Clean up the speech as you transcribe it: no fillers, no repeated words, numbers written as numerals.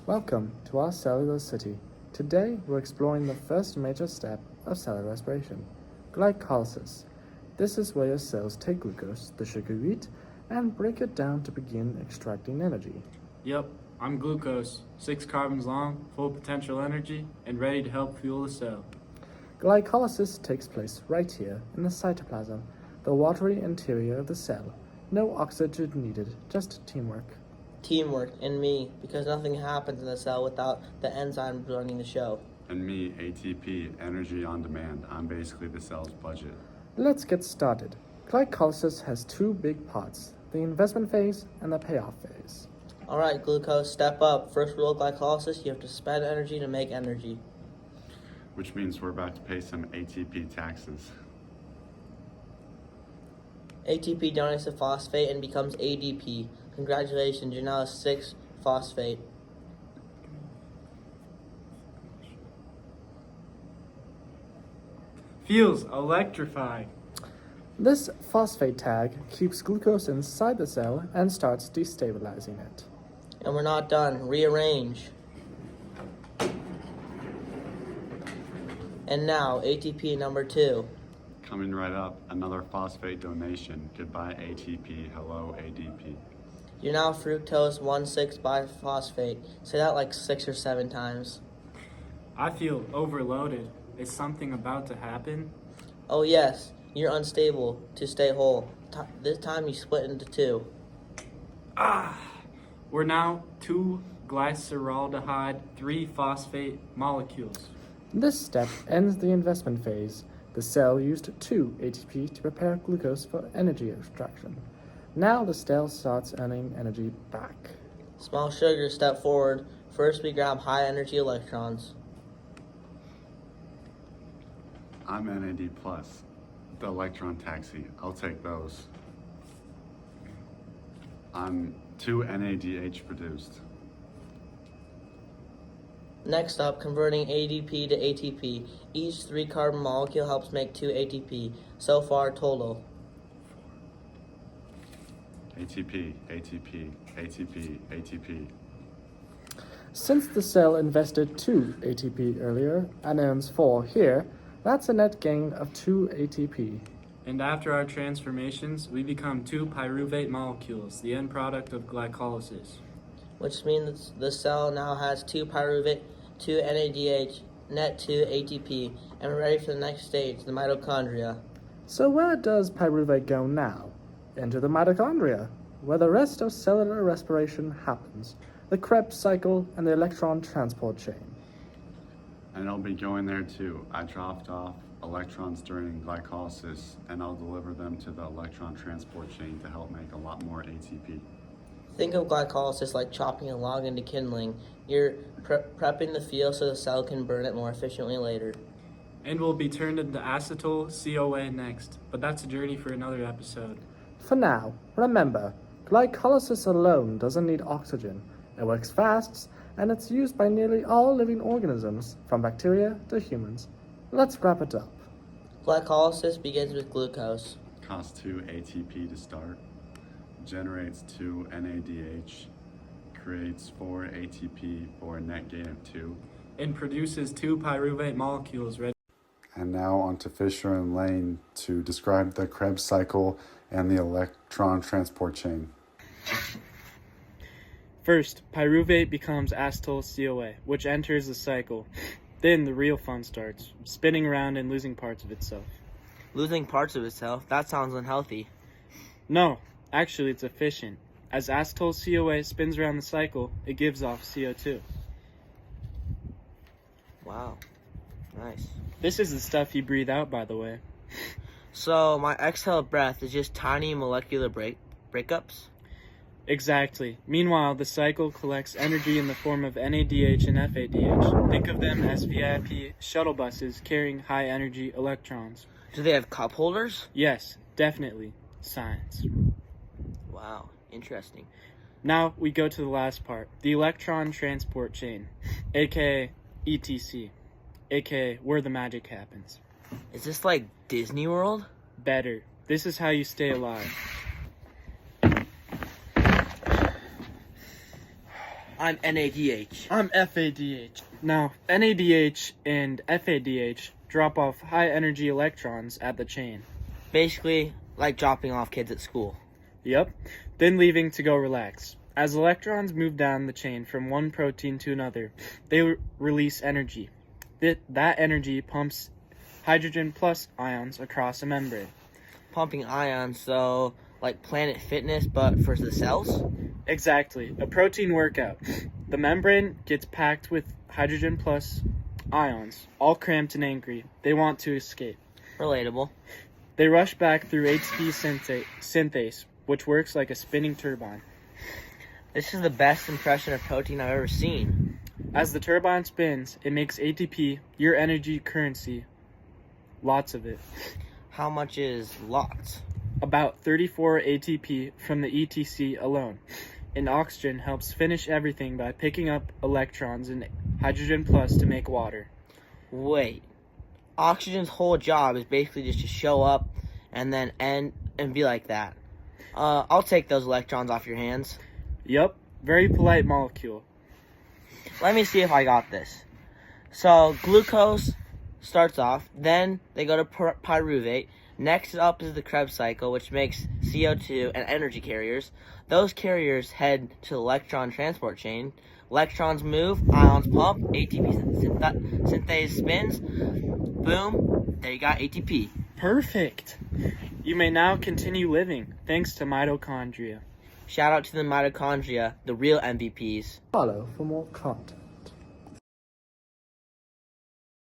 Welcome to our cellular city. Today we're exploring the first major step of cellular respiration, glycolysis. This is where your cells take glucose, the sugar you eat, and break it down to begin extracting energy. Yep, I'm glucose, 6 carbons long, full potential energy, and ready to help fuel the cell. Glycolysis takes place right here in the cytoplasm, the watery interior of the cell. No oxygen needed, just teamwork. Teamwork, and me, because nothing happens in the cell without the enzymes running the show. And me, ATP, energy on demand. I'm basically the cell's budget. Let's get started. Glycolysis has two big parts, the investment phase and the payoff phase. Alright, glucose, step up. First rule of glycolysis, you have to spend energy to make energy. Which means we're about to pay some ATP taxes. ATP donates to phosphate and becomes ADP. Congratulations, you're now a 6-phosphate. Feels electrifying. This phosphate tag keeps glucose inside the cell and starts destabilizing it. And we're not done. Rearrange. And now, ATP number 2. Coming right up, another phosphate donation. Goodbye ATP, hello ADP. You're now fructose 1,6-biphosphate. Say that like 6 or 7 times. I feel overloaded. Is something about to happen? Oh yes, you're unstable to stay whole. This time you split into 2. We're now 2 glyceraldehyde 3-phosphate molecules. This step ends the investment phase. The cell used 2 ATP to prepare glucose for energy extraction. Now the cell starts earning energy back. Small sugar, step forward. First we grab high energy electrons. I'm NAD+, the electron taxi. I'll take those. I'm 2 NADH produced. Next up, converting ADP to ATP. Each 3-carbon molecule helps make 2 ATP. So far, total. ATP, ATP, ATP, ATP. Since the cell invested 2 ATP earlier and earns 4 here, that's a net gain of 2 ATP. And after our transformations, we become 2 pyruvate molecules, the end product of glycolysis. Which means the cell now has 2 pyruvate, 2 NADH, net 2 ATP, and we're ready for the next stage, the mitochondria. So where does pyruvate go now? Into the mitochondria, where the rest of cellular respiration happens, the Krebs cycle and the electron transport chain. And I'll be going there too. I dropped off electrons during glycolysis, and I'll deliver them to the electron transport chain to help make a lot more ATP. Think of glycolysis like chopping a log into kindling. You're prepping the fuel so the cell can burn it more efficiently later. And will be turned into acetyl CoA next, but that's a journey for another episode. For now, remember, glycolysis alone doesn't need oxygen. It works fast, and it's used by nearly all living organisms, from bacteria to humans. Let's wrap it up. Glycolysis begins with glucose. Costs 2 ATP to start, generates 2 NADH, creates 4 ATP for a net gain of 2. And produces 2 pyruvate molecules ready. And now on to Fisher and Lane to describe the Krebs cycle and the electron transport chain. First, pyruvate becomes acetyl CoA, which enters the cycle. Then the real fun starts, spinning around and losing parts of itself. Losing parts of itself? That sounds unhealthy. No, actually it's efficient. As acetyl CoA spins around the cycle, it gives off CO2. Wow. Nice. This is the stuff you breathe out, by the way. So my exhale breath is just tiny molecular breakups? Exactly. Meanwhile, the cycle collects energy in the form of NADH and FADH. Think of them as VIP shuttle buses carrying high-energy electrons. Do they have cup holders? Yes, definitely. Science. Wow, interesting. Now we go to the last part, the electron transport chain, aka ETC, aka where the magic happens. Is this like Disney World? Better. This is how you stay alive. I'm NADH. I'm FADH. Now, NADH and FADH drop off high energy electrons at the chain. Basically, like dropping off kids at school. Yep. Then leaving to go relax. As electrons move down the chain from one protein to another, they release energy. That energy pumps hydrogen plus ions across a membrane. Pumping ions, so like Planet Fitness, but for the cells? Exactly. A protein workout. The membrane gets packed with hydrogen plus ions, all cramped and angry. They want to escape. Relatable. They rush back through ATP synthase, which works like a spinning turbine. This is the best impression of protein I've ever seen. As the turbine spins, it makes ATP, your energy currency. Lots of it. How much is lots? About 34 ATP from the ETC alone. And oxygen helps finish everything by picking up electrons and hydrogen plus to make water. Wait. Oxygen's whole job is basically just to show up and then end and be like that. I'll take those electrons off your hands. Yup, very polite molecule. Let me see if I got this. So, glucose starts off, then they go to pyruvate. Next up is the Krebs cycle, which makes CO2 and energy carriers. Those carriers head to the electron transport chain. Electrons move, ions pump, ATP synthase spins. Boom, there you got ATP. Perfect. You may now continue living, thanks to mitochondria. Shout out to the mitochondria, the real MVPs. Follow for more content.